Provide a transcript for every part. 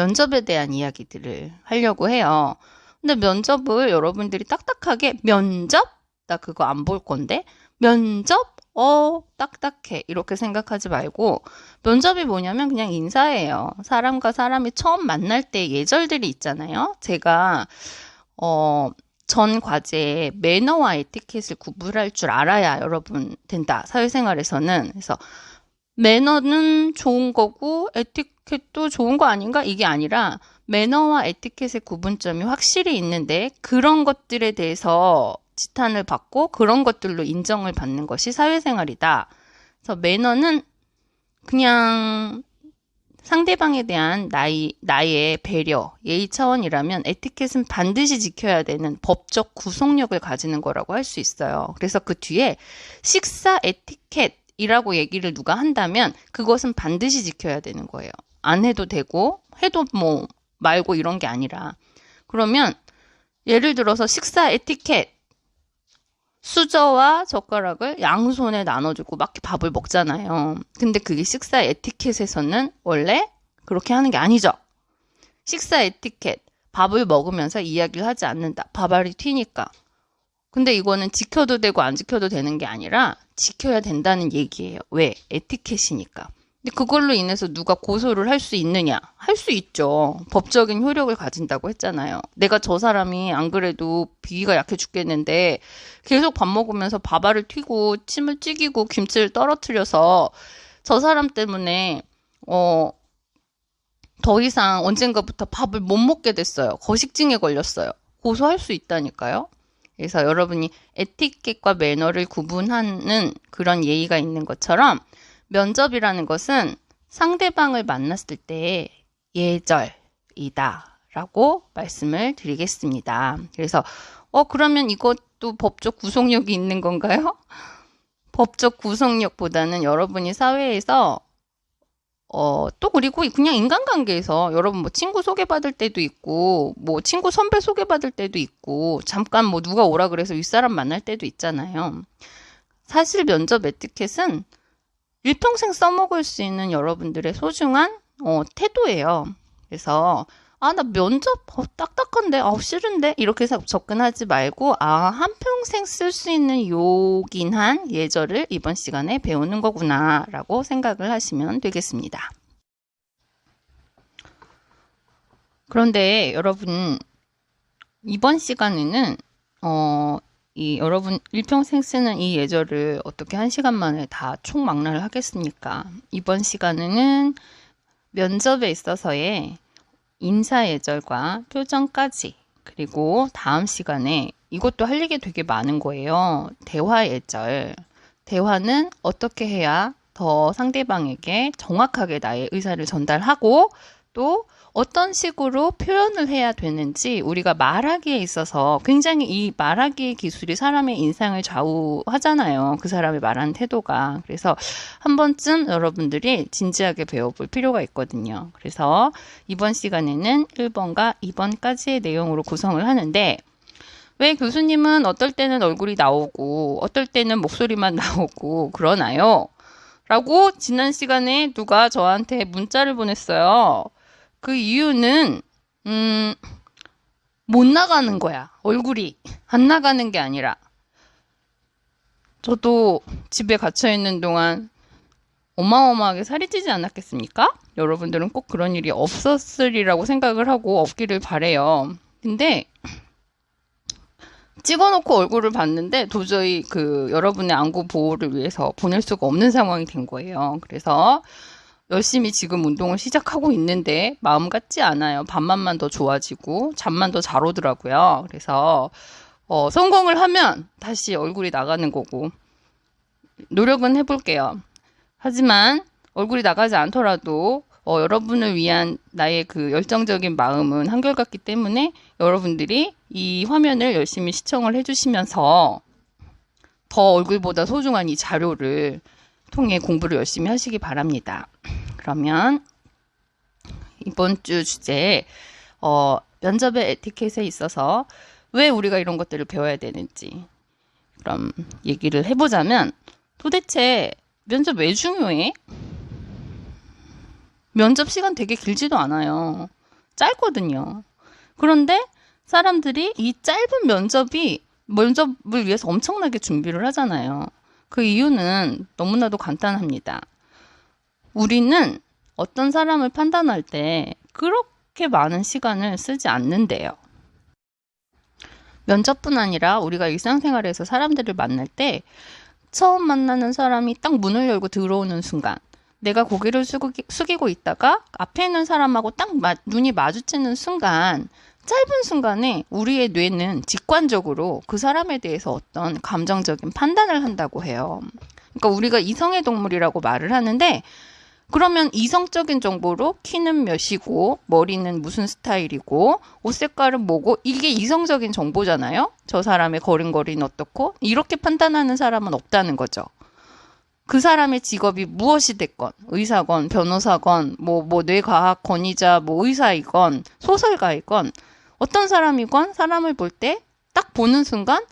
면접에 대한 이야기들을 하려고 해요. 근데 면접을 여러분들이 딱딱하게 면접? 나 그거 안 볼 건데? 면접? 딱딱해. 이렇게 생각하지 말고 면접이 뭐냐면 그냥 인사예요. 사람과 사람이 처음 만날 때 예절들이 있잖아요. 제가 전 과제에 매너와 에티켓을 구분할 줄 알아야 여러분 된다. 사회생활에서는. 그래서 매너는 좋은 거고 에티켓도 좋은 거 아닌가? 이게 아니라 매너와 에티켓의 구분점이 확실히 있는데 그런 것들에 대해서 지탄을 받고 그런 것들로 인정을 받는 것이 사회생활이다. 그래서 매너는 그냥 상대방에 대한 나의 배려, 예의 차원이라면 에티켓은 반드시 지켜야 되는 법적 구속력을 가지는 거라고 할 수 있어요. 그래서 그 뒤에 식사 에티켓이라고 얘기를 누가 한다면 그것은 반드시 지켜야 되는 거예요. 안 해도 되고 해도 뭐 말고 이런 게 아니라. 그러면 예를 들어서 식사 에티켓, 수저와 젓가락을 양손에 나눠주고 막 밥을 먹잖아요. 근데 그게 식사 에티켓에서는 원래 그렇게 하는 게 아니죠. 식사 에티켓, 밥을 먹으면서 이야기를 하지 않는다. 밥알이 튀니까. 근데 이거는 지켜도 되고 안 지켜도 되는 게 아니라 지켜야 된다는 얘기예요. 왜? 에티켓이니까. 근데 그걸로 인해서 누가 고소를 할 수 있느냐? 할 수 있죠. 법적인 효력을 가진다고 했잖아요. 내가 저 사람이 안 그래도 비위가 약해 죽겠는데 계속 밥 먹으면서 밥알을 튀고 침을 찌기고 김치를 떨어뜨려서 저 사람 때문에 더 이상 언젠가부터 밥을 못 먹게 됐어요. 거식증에 걸렸어요. 고소할 수 있다니까요. 그래서 여러분이 에티켓과 매너를 구분하는 그런 예의가 있는 것처럼 면접이라는 것은 상대방을 만났을 때의 예절이다 라고 말씀을 드리겠습니다. 그래서 그러면 이것도 법적 구속력이 있는 건가요? 법적 구속력보다는 여러분이 사회에서 또 그리고 그냥 인간관계에서 여러분 뭐 친구 소개받을 때도 있고 뭐 친구 선배 소개받을 때도 있고 잠깐 뭐 누가 오라 그래서 윗사람 만날 때도 있잖아요. 사실 면접 에티켓은 일평생 써먹을 수 있는 여러분들의 소중한 태도예요. 그래서 나 면접 딱딱한데 싫은데 이렇게 해서 접근하지 말고 한평생 쓸 수 있는 요긴한 예절을 이번 시간에 배우는 거구나 라고 생각을 하시면 되겠습니다. 그런데 여러분 이번 시간에는 여러분 일평생 쓰는 이 예절을 어떻게 1시간 만에 다 총망라를 하겠습니까? 이번 시간에는 면접에 있어서의 인사 예절과 표정까지 그리고 다음 시간에 이것도 할 얘기 되게 많은 거예요. 대화 예절. 대화는 어떻게 해야 더 상대방에게 정확하게 나의 의사를 전달하고 또 어떤 식으로 표현을 해야 되는지 우리가 말하기에 있어서 굉장히 이 말하기의 기술이 사람의 인상을 좌우하잖아요. 그 사람의 말하는 태도가. 그래서 한 번쯤 여러분들이 진지하게 배워볼 필요가 있거든요. 그래서 이번 시간에는 1번과 2번까지의 내용으로 구성을 하는데 왜 교수님은 어떨 때는 얼굴이 나오고 어떨 때는 목소리만 나오고 그러나요? 라고 지난 시간에 누가 저한테 문자를 보냈어요. 그 이유는 못 나가는 거야. 얼굴이 안 나가는 게 아니라 저도 집에 갇혀있는 동안 어마어마하게 살이 찌지 않았겠습니까? 여러분들은 꼭 그런 일이 없었으리라고 생각을 하고 없기를 바래요. 근데 찍어놓고 얼굴을 봤는데 도저히 여러분의 안구 보호를 위해서 보낼 수가 없는 상황이 된 거예요. 그래서 열심히 지금 운동을 시작하고 있는데 마음 같지 않아요. 밤만만 더 좋아지고 잠만 더 잘 오더라고요. 그래서 성공을 하면 다시 얼굴이 나가는 거고 노력은 해볼게요. 하지만 얼굴이 나가지 않더라도 여러분을 위한 나의 그 열정적인 마음은 한결같기 때문에 여러분들이 이 화면을 열심히 시청을 해주시면서 더 얼굴보다 소중한 이 자료를 통해 공부를 열심히 하시기 바랍니다. 그러면 이번 주 주제 면접의 에티켓에 있어서 왜 우리가 이런 것들을 배워야 되는지 그럼 얘기를 해보자면 도대체 면접 왜 중요해? 면접 시간 되게 길지도 않아요. 짧거든요. 그런데 사람들이 이 짧은 면접을 위해서 엄청나게 준비를 하잖아요. 그 이유는 너무나도 간단합니다. 우리는 어떤 사람을 판단할 때 그렇게 많은 시간을 쓰지 않는데요. 면접뿐 아니라 우리가 일상생활에서 사람들을 만날 때 처음 만나는 사람이 딱 문을 열고 들어오는 순간 내가 고개를 숙이고 있다가 앞에 있는 사람하고 딱 눈이 마주치는 순간 짧은 순간에 우리의 뇌는 직관적으로 그 사람에 대해서 어떤 감정적인 판단을 한다고 해요. 그러니까 우리가 이성의 동물이라고 말을 하는데 그러면 이성적인 정보로 키는 몇이고 머리는 무슨 스타일이고 옷 색깔은 뭐고 이게 이성적인 정보잖아요. 저 사람의 걸음걸이는 어떻고 이렇게 판단하는 사람은 없다는 거죠. 그 사람의 직업이 무엇이 됐건 의사건 변호사건 뭐 뇌과학 권위자 뭐 의사이건 소설가이건 어떤 사람이건 사람을 볼 때 딱 보는 순간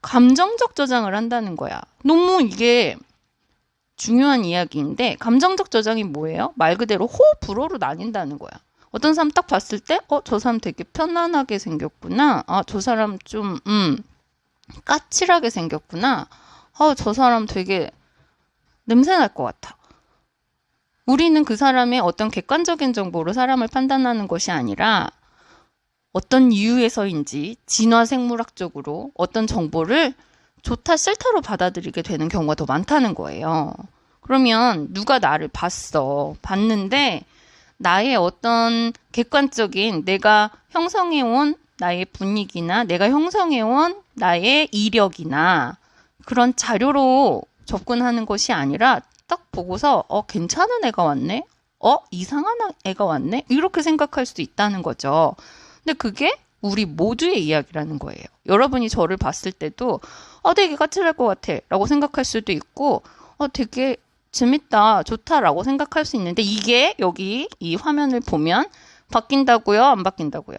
감정적 저장을 한다는 거야. 너무 이게 중요한 이야기인데 감정적 저장이 뭐예요? 말 그대로 호불호로 나뉜다는 거야. 어떤 사람 딱 봤을 때 저 사람 되게 편안하게 생겼구나. 저 사람 좀 까칠하게 생겼구나. 저 사람 되게 냄새 날 것 같아. 우리는 그 사람의 어떤 객관적인 정보로 사람을 판단하는 것이 아니라 어떤 이유에서인지 진화생물학적으로 어떤 정보를 좋다 싫다로 받아들이게 되는 경우가 더 많다는 거예요. 그러면 누가 나를 봤는데 나의 어떤 객관적인 내가 형성해온 나의 분위기나 내가 형성해온 나의 이력이나 그런 자료로 접근하는 것이 아니라 딱 보고서 괜찮은 애가 왔네? 이상한 애가 왔네? 이렇게 생각할 수도 있다는 거죠. 근데 그게 우리 모두의 이야기라는 거예요. 여러분이 저를 봤을 때도 되게 까칠할 것 같아 라고 생각할 수도 있고 되게 재밌다, 좋다라고 생각할 수 있는데 이게 여기 이 화면을 보면 바뀐다고요? 안 바뀐다고요?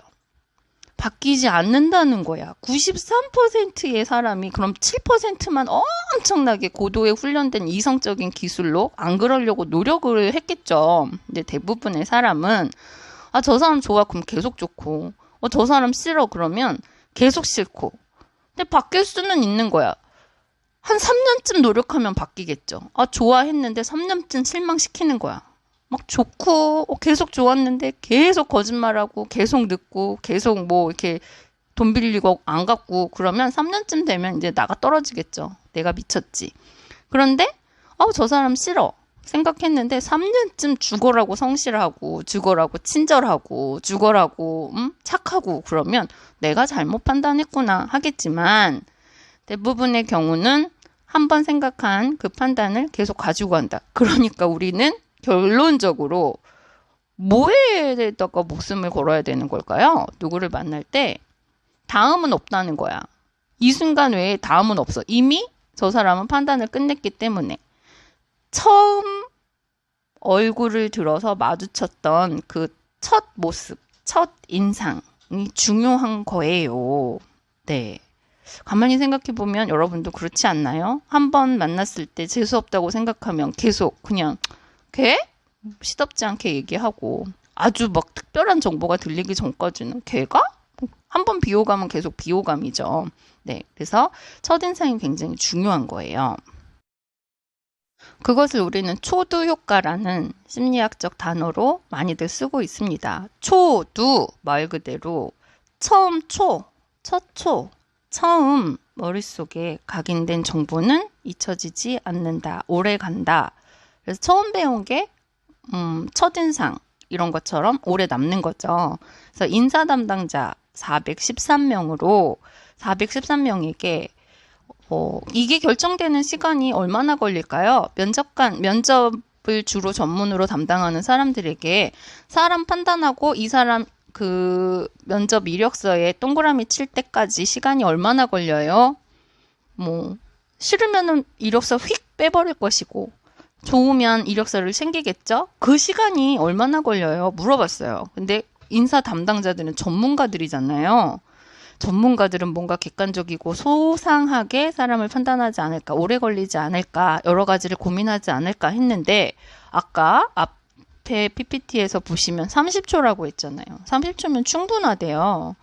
바뀌지 않는다는 거야. 93%의 사람이 그럼 7%만 엄청나게 고도에 훈련된 이성적인 기술로 안 그러려고 노력을 했겠죠. 근데 대부분의 사람은 저 사람 좋아 그럼 계속 좋고 저 사람 싫어 그러면 계속 싫고 근데 바뀔 수는 있는 거야. 한 3년쯤 노력하면 바뀌겠죠. 좋아했는데 3년쯤 실망시키는 거야. 막 좋고 계속 좋았는데 계속 거짓말하고 계속 늦고 계속 뭐 이렇게 돈 빌리고 안 갚고 그러면 3년쯤 되면 이제 나가 떨어지겠죠. 내가 미쳤지. 그런데 저 사람 싫어 생각했는데 3년쯤 죽어라고 성실하고 죽어라고 친절하고 죽어라고 착하고 그러면 내가 잘못 판단했구나 하겠지만 대부분의 경우는 한번 생각한 그 판단을 계속 가지고 간다. 그러니까 우리는 결론적으로 뭐에다가 목숨을 걸어야 되는 걸까요? 누구를 만날 때 다음은 없다는 거야. 이 순간 외에 다음은 없어. 이미 저 사람은 판단을 끝냈기 때문에 처음 얼굴을 들어서 마주쳤던 그 첫 모습, 첫 인상이 중요한 거예요. 네. 가만히 생각해보면 여러분도 그렇지 않나요? 한 번 만났을 때 재수없다고 생각하면 계속 그냥 걔? 시덥지 않게 얘기하고 아주 막 특별한 정보가 들리기 전까지는 걔가? 한 번 비호감은 계속 비호감이죠. 네, 그래서 첫인상이 굉장히 중요한 거예요. 그것을 우리는 초두 효과라는 심리학적 단어로 많이들 쓰고 있습니다. 초두 말 그대로 처음 첫 처음 머릿속에 각인된 정보는 잊혀지지 않는다. 오래 간다. 그래서 처음 배운 게 첫인상 이런 것처럼 오래 남는 거죠. 그래서 인사 담당자 413명으로 413명에게 이게 결정되는 시간이 얼마나 걸릴까요? 면접을 주로 전문으로 담당하는 사람들에게 사람 판단하고 이 사람 그 면접 이력서에 동그라미 칠 때까지 시간이 얼마나 걸려요? 싫으면은 이력서 휙 빼버릴 것이고 좋으면 이력서를 챙기겠죠? 그 시간이 얼마나 걸려요? 물어봤어요. 근데 인사 담당자들은 전문가들이잖아요. 전문가들은 뭔가 객관적이고 소상하게 사람을 판단하지 않을까, 오래 걸리지 않을까, 여러 가지를 고민하지 않을까 했는데 아까 앞 앞에 PPT에서 보시면 30초라고 했잖아요. 30초면 충분하대요.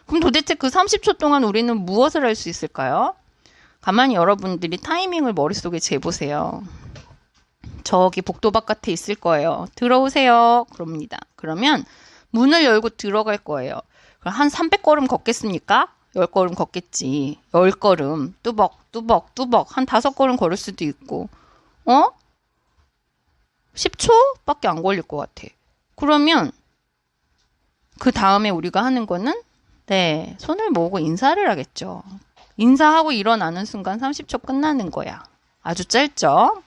그럼 도대체 그 30초 동안 우리는 무엇을 할 수 있을까요? 가만히 여러분들이 타이밍을 머릿속에 재보세요. 저기 복도 바깥에 있을 거예요. 들어오세요. 그럽니다. 그러면 문을 열고 들어갈 거예요. 그럼 한 300걸음 걷겠습니까? 10걸음 걷겠지. 10걸음. 뚜벅, 뚜벅, 뚜벅. 한 5걸음 걸을 수도 있고. 10초밖에 안 걸릴 것 같아. 그러면 그 다음에 우리가 하는 거는 네, 손을 모으고 인사를 하겠죠. 인사하고 일어나는 순간 30초 끝나는 거야. 아주 짧죠?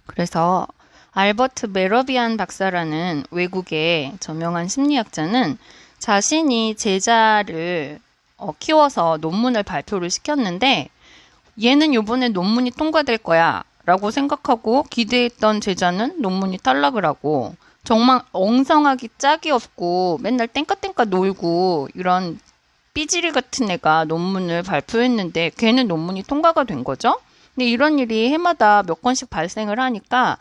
그래서 알버트 메러비안 박사라는 외국의 저명한 심리학자는 자신이 제자를 키워서 논문을 발표를 시켰는데 얘는 요번에 논문이 통과될 거야 라고 생각하고 기대했던 제자는 논문이 탈락을 하고 정말 엉성하기 짝이 없고 맨날 땡까땡까 놀고 이런 삐지리 같은 애가 논문을 발표했는데 걔는 논문이 통과가 된 거죠. 근데 이런 일이 해마다 몇 건씩 발생을 하니까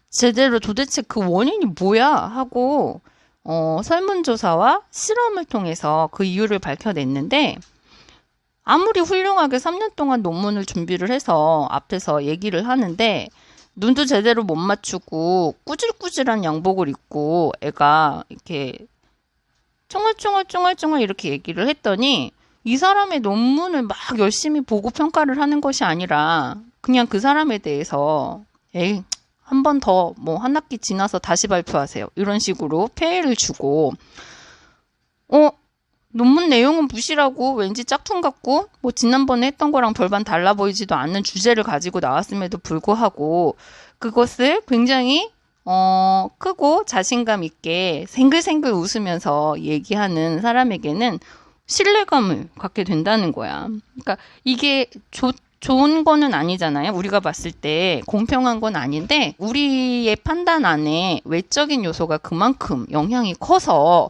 제대로 도대체 그 원인이 뭐야 하고 설문조사와 실험을 통해서 그 이유를 밝혀냈는데 아무리 훌륭하게 3년 동안 논문을 준비를 해서 앞에서 얘기를 하는데 눈도 제대로 못 맞추고 꾸질꾸질한 양복을 입고 애가 이렇게 쫑알쫑알쫑알쫑알 이렇게 얘기를 했더니 이 사람의 논문을 막 열심히 보고 평가를 하는 것이 아니라 그냥 그 사람에 대해서 에이 한 번 더 뭐 한 학기 지나서 다시 발표하세요. 이런 식으로 폐해를 주고 논문 내용은 무시라고 왠지 짝퉁 같고 뭐 지난번에 했던 거랑 별반 달라 보이지도 않는 주제를 가지고 나왔음에도 불구하고 그것을 굉장히 크고 자신감 있게 생글생글 웃으면서 얘기하는 사람에게는 신뢰감을 갖게 된다는 거야. 그러니까 이게 좋은 거는 아니잖아요. 우리가 봤을 때 공평한 건 아닌데 우리의 판단 안에 외적인 요소가 그만큼 영향이 커서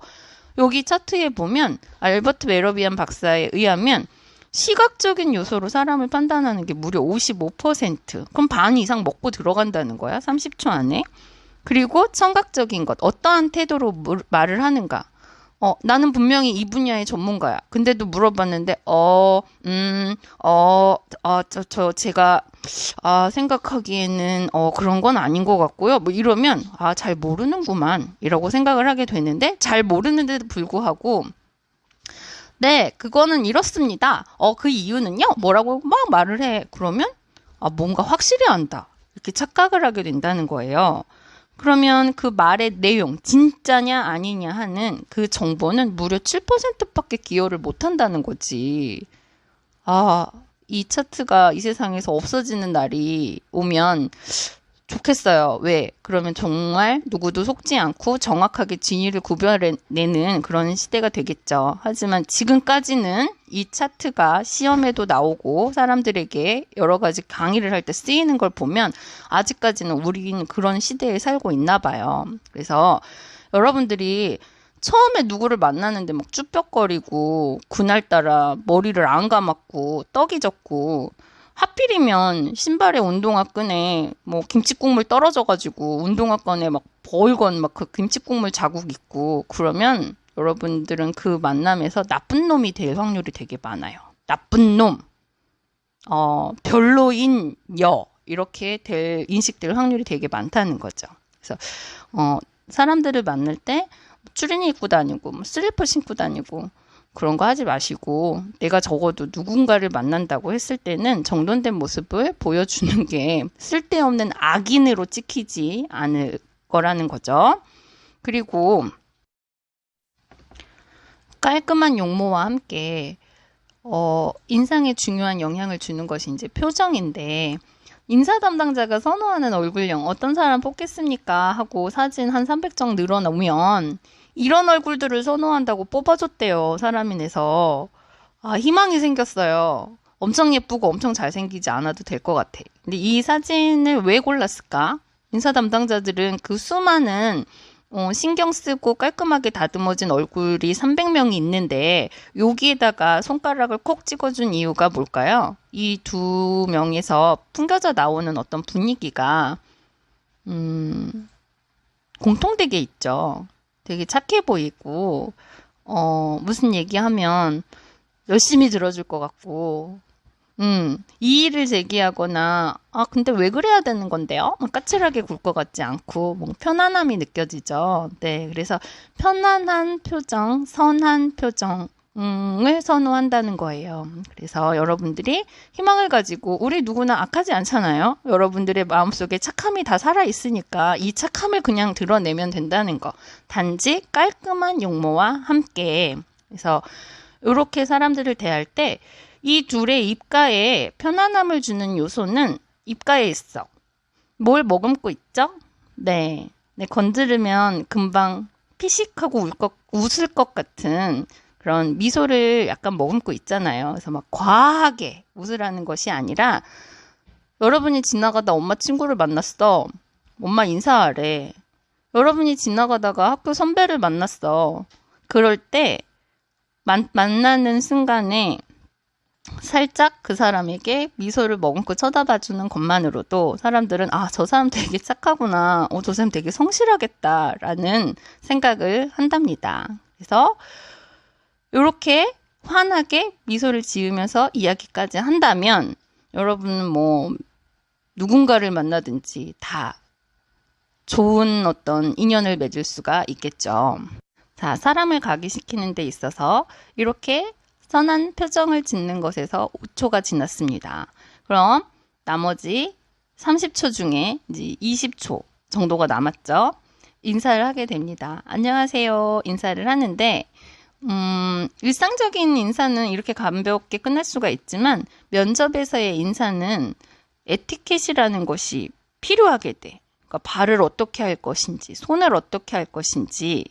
여기 차트에 보면 알버트 메러비안 박사에 의하면 시각적인 요소로 사람을 판단하는 게 무려 55%. 그럼 반 이상 먹고 들어간다는 거야. 30초 안에. 그리고 청각적인 것. 어떠한 태도로 말을 하는가. 나는 분명히 이 분야의 전문가야. 근데도 물어봤는데, 제가, 생각하기에는, 그런 건 아닌 것 같고요. 뭐 이러면, 잘 모르는구만. 이라고 생각을 하게 되는데, 잘 모르는데도 불구하고, 네, 그거는 이렇습니다. 그 이유는요? 뭐라고 막 말을 해. 그러면, 뭔가 확실히 안다. 이렇게 착각을 하게 된다는 거예요. 그러면 그 말의 내용, 진짜냐 아니냐 하는 그 정보는 무려 7%밖에 기여를 못한다는 거지. 이 차트가 이 세상에서 없어지는 날이 오면 좋겠어요. 왜? 그러면 정말 누구도 속지 않고 정확하게 진위를 구별해내는 그런 시대가 되겠죠. 하지만 지금까지는 이 차트가 시험에도 나오고 사람들에게 여러 가지 강의를 할 때 쓰이는 걸 보면 아직까지는 우리는 그런 시대에 살고 있나 봐요. 그래서 여러분들이 처음에 누구를 만나는데 막 쭈뼛거리고 그날따라 머리를 안 감았고 떡이 졌고 하필이면 신발에 운동화 끈에 뭐 김치국물 떨어져가지고 운동화 끈에 막 벌건 막 그 김치국물 자국 있고 그러면 여러분들은 그 만남에서 나쁜 놈이 될 확률이 되게 많아요. 나쁜 놈, 별로인 여 이렇게 인식될 확률이 되게 많다는 거죠. 그래서 사람들을 만날 때 추리닝 입고 다니고 뭐 슬리퍼 신고 다니고 그런 거 하지 마시고 내가 적어도 누군가를 만난다고 했을 때는 정돈된 모습을 보여주는 게 쓸데없는 악인으로 찍히지 않을 거라는 거죠. 그리고 깔끔한 용모와 함께 인상에 중요한 영향을 주는 것이 이제 표정인데 인사 담당자가 선호하는 얼굴형 어떤 사람 뽑겠습니까? 하고 사진 한 300장 늘어놓으면 이런 얼굴들을 선호한다고 뽑아줬대요. 사람인에서. 희망이 생겼어요. 엄청 예쁘고 엄청 잘생기지 않아도 될 것 같아. 근데 이 사진을 왜 골랐을까? 인사 담당자들은 그 수많은 신경 쓰고 깔끔하게 다듬어진 얼굴이 300명이 있는데 여기에다가 손가락을 콕 찍어준 이유가 뭘까요? 이 두 명에서 풍겨져 나오는 어떤 분위기가 공통되게 있죠. 되게 착해 보이고, 무슨 얘기하면 열심히 들어줄 것 같고, 이의를 제기하거나, 근데 왜 그래야 되는 건데요? 까칠하게 굴 것 같지 않고, 뭐, 편안함이 느껴지죠. 네, 그래서 편안한 표정, 선한 표정을 선호한다는 거예요. 그래서 여러분들이 희망을 가지고, 우리 누구나 악하지 않잖아요? 여러분들의 마음속에 착함이 다 살아있으니까, 이 착함을 그냥 드러내면 된다는 거. 단지 깔끔한 용모와 함께. 그래서, 이렇게 사람들을 대할 때, 이 둘의 입가에 편안함을 주는 요소는 입가에 있어. 뭘 머금고 있죠? 네. 네, 건드리면 금방 피식하고 웃을 것 같은 그런 미소를 약간 머금고 있잖아요. 그래서 막 과하게 웃으라는 것이 아니라 여러분이 지나가다 엄마 친구를 만났어. 엄마 인사하래. 여러분이 지나가다가 학교 선배를 만났어. 그럴 때 만나는 순간에 살짝 그 사람에게 미소를 머금고 쳐다봐주는 것만으로도 사람들은 저 사람 되게 착하구나. 저 사람 되게 성실하겠다라는 생각을 한답니다. 그래서 이렇게 환하게 미소를 지으면서 이야기까지 한다면 여러분은 뭐 누군가를 만나든지 다 좋은 어떤 인연을 맺을 수가 있겠죠. 자, 사람을 각인시키는 데 있어서 이렇게 선한 표정을 짓는 것에서 5초가 지났습니다. 그럼 나머지 30초 중에 이제 20초 정도가 남았죠. 인사를 하게 됩니다. 안녕하세요. 인사를 하는데 일상적인 인사는 이렇게 가볍게 끝날 수가 있지만 면접에서의 인사는 에티켓이라는 것이 필요하게 돼. 그러니까 발을 어떻게 할 것인지, 손을 어떻게 할 것인지.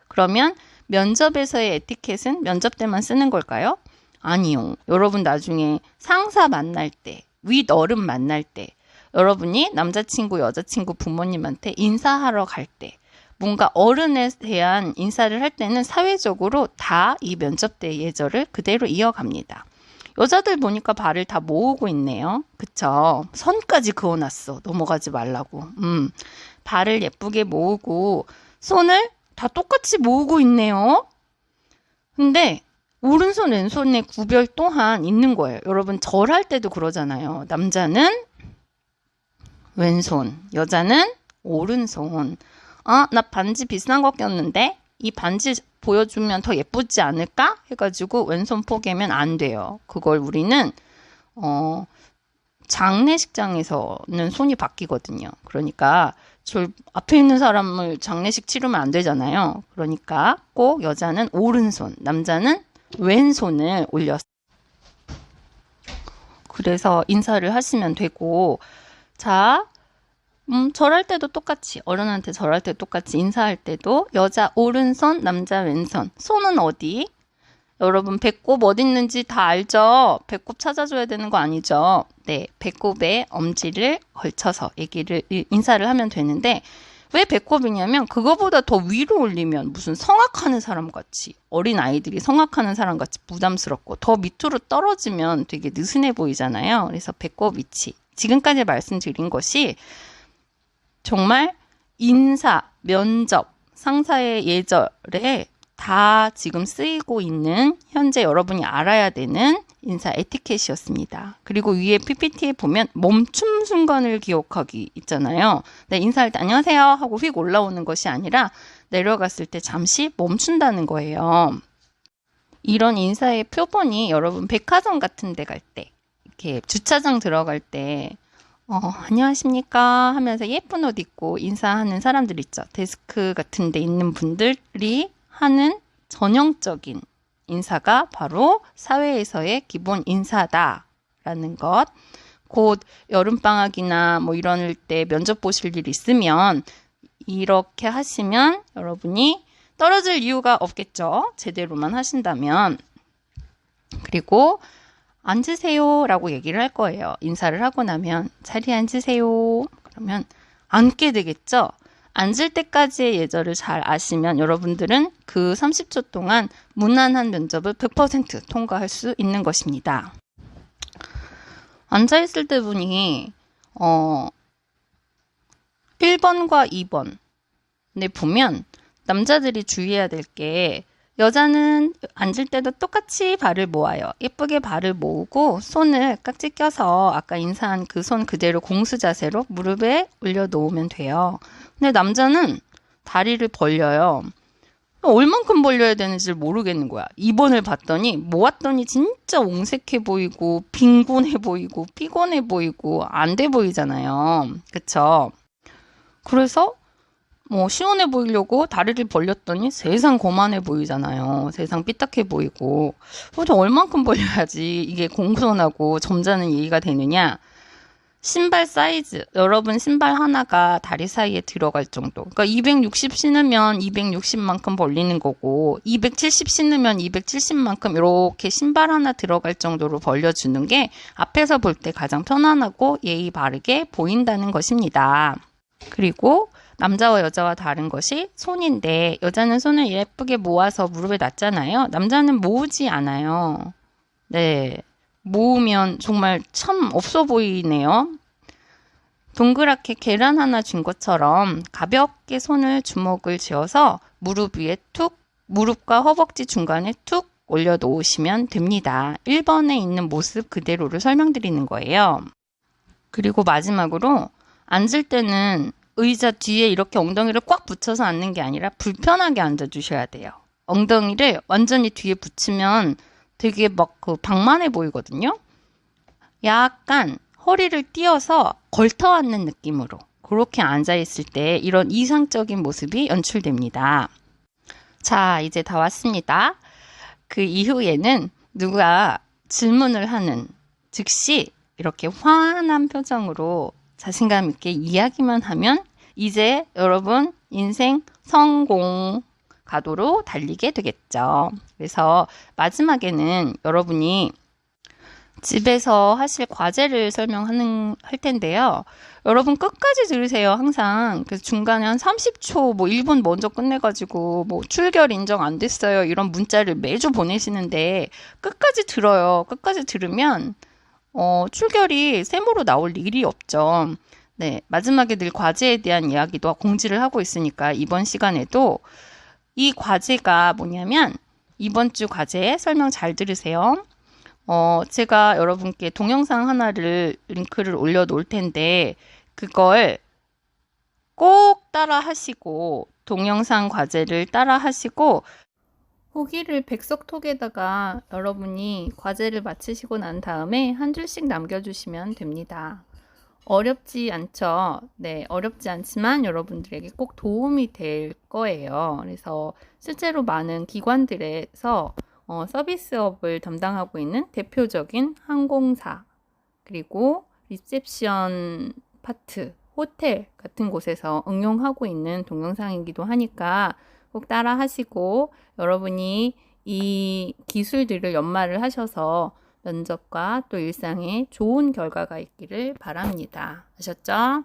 그러면 면접에서의 에티켓은 면접 때만 쓰는 걸까요? 아니요. 여러분 나중에 상사 만날 때, 윗어른 만날 때, 여러분이 남자친구, 여자친구, 부모님한테 인사하러 갈 때, 뭔가 어른에 대한 인사를 할 때는 사회적으로 다 이 면접 때 예절을 그대로 이어갑니다. 여자들 보니까 발을 다 모으고 있네요. 그쵸? 선까지 그어놨어. 넘어가지 말라고. 발을 예쁘게 모으고 손을 다 똑같이 모으고 있네요. 근데 오른손 왼손의 구별 또한 있는 거예요. 여러분 절할 때도 그러잖아요. 남자는 왼손, 여자는 오른손. 나 반지 비싼 거 꼈는데 이 반지 보여주면 더 예쁘지 않을까? 해가지고 왼손 포개면 안 돼요. 그걸 우리는 장례식장에서는 손이 바뀌거든요. 그러니까 앞에 있는 사람을 장례식 치르면 안 되잖아요. 그러니까 꼭 여자는 오른손, 남자는 왼손을 올려서 그래서 인사를 하시면 되고 자, 절할 때도 똑같이 어른한테 절할 때 똑같이 인사할 때도 여자 오른손, 남자 왼손. 손은 어디? 여러분 배꼽 어디 있는지 다 알죠? 배꼽 찾아줘야 되는 거 아니죠? 네, 배꼽에 엄지를 걸쳐서 인사를 하면 되는데 왜 배꼽이냐면 그거보다 더 위로 올리면 무슨 성악하는 사람 같이 어린 아이들이 성악하는 사람 같이 부담스럽고 더 밑으로 떨어지면 되게 느슨해 보이잖아요. 그래서 배꼽 위치. 지금까지 말씀드린 것이 정말 인사, 면접, 상사의 예절에 다 지금 쓰이고 있는 현재 여러분이 알아야 되는 인사 에티켓이었습니다. 그리고 위에 PPT에 보면 멈춤 순간을 기억하기 있잖아요. 네, 인사할 때 안녕하세요 하고 휙 올라오는 것이 아니라 내려갔을 때 잠시 멈춘다는 거예요. 이런 인사의 표본이 여러분 백화점 같은 데 갈 때, 이렇게 주차장 들어갈 때 안녕하십니까 하면서 예쁜 옷 입고 인사하는 사람들 있죠. 데스크 같은 데 있는 분들이 하는 전형적인 인사가 바로 사회에서의 기본 인사다라는 것. 곧 여름방학이나 뭐 이럴 때 면접 보실 일 있으면 이렇게 하시면 여러분이 떨어질 이유가 없겠죠. 제대로만 하신다면. 그리고 앉으세요 라고 얘기를 할 거예요. 인사를 하고 나면 자리에 앉으세요. 그러면 앉게 되겠죠. 앉을 때까지의 예절을 잘 아시면 여러분들은 그 30초 동안 무난한 면접을 100% 통과할 수 있는 것입니다. 앉아있을 때 보니 1번과 2번 근데 보면 남자들이 주의해야 될 게 여자는 앉을 때도 똑같이 발을 모아요. 예쁘게 발을 모으고 손을 깍지 껴서 아까 인사한 그 손 그대로 공수 자세로 무릎에 올려놓으면 돼요. 근데 남자는 다리를 벌려요. 얼만큼 벌려야 되는지 모르겠는 거야. 2번을 봤더니 모았더니 진짜 옹색해 보이고 빈곤해 보이고 피곤해 보이고 안 돼 보이잖아요. 그쵸? 그래서 뭐 시원해 보이려고 다리를 벌렸더니 세상 거만해 보이잖아요. 세상 삐딱해 보이고. 도대체 얼만큼 벌려야지 이게 공손하고 점잖은 예의가 되느냐? 신발 사이즈, 여러분 신발 하나가 다리 사이에 들어갈 정도. 그러니까 260 신으면 260만큼 벌리는 거고 270 신으면 270만큼 이렇게 신발 하나 들어갈 정도로 벌려주는 게 앞에서 볼 때 가장 편안하고 예의 바르게 보인다는 것입니다. 그리고 남자와 여자와 다른 것이 손인데 여자는 손을 예쁘게 모아서 무릎에 놨잖아요. 남자는 모으지 않아요. 네. 모으면 정말 참 없어 보이네요. 동그랗게 계란 하나 준 것처럼 가볍게 손을 주먹을 쥐어서 무릎 위에 툭, 무릎과 허벅지 중간에 툭 올려놓으시면 됩니다. 1번에 있는 모습 그대로를 설명드리는 거예요. 그리고 마지막으로 앉을 때는 의자 뒤에 이렇게 엉덩이를 꽉 붙여서 앉는 게 아니라 불편하게 앉아주셔야 돼요. 엉덩이를 완전히 뒤에 붙이면 되게 막 그 방만해 보이거든요. 약간 허리를 띄어서 걸터 앉는 느낌으로 그렇게 앉아있을 때 이런 이상적인 모습이 연출됩니다. 자, 이제 다 왔습니다. 그 이후에는 누가 질문을 하는 즉시 이렇게 환한 표정으로 자신감 있게 이야기만 하면 이제 여러분 인생 성공 가도로 달리게 되겠죠. 그래서 마지막에는 여러분이 집에서 하실 과제를 할 텐데요. 여러분 끝까지 들으세요. 항상. 그래서 중간에 한 30초, 뭐 1분 먼저 끝내가지고 뭐 출결 인정 안 됐어요. 이런 문자를 매주 보내시는데 끝까지 들어요. 끝까지 들으면 출결이 세모로 나올 일이 없죠. 네, 마지막에 늘 과제에 대한 이야기도 공지를 하고 있으니까 이번 시간에도 이 과제가 뭐냐면 이번 주 과제 설명 잘 들으세요. 제가 여러분께 동영상 하나를 링크를 올려놓을 텐데 그걸 꼭 따라 하시고 동영상 과제를 따라 하시고 후기를 백석톡에다가 여러분이 과제를 마치시고 난 다음에 한 줄씩 남겨주시면 됩니다. 어렵지 않죠? 네, 어렵지 않지만 여러분들에게 꼭 도움이 될 거예요. 그래서 실제로 많은 기관들에서 서비스업을 담당하고 있는 대표적인 항공사, 그리고 리셉션 파트, 호텔 같은 곳에서 응용하고 있는 동영상이기도 하니까 꼭 따라 하시고 여러분이 이 기술들을 연마를 하셔서 면접과 또 일상에 좋은 결과가 있기를 바랍니다. 아셨죠?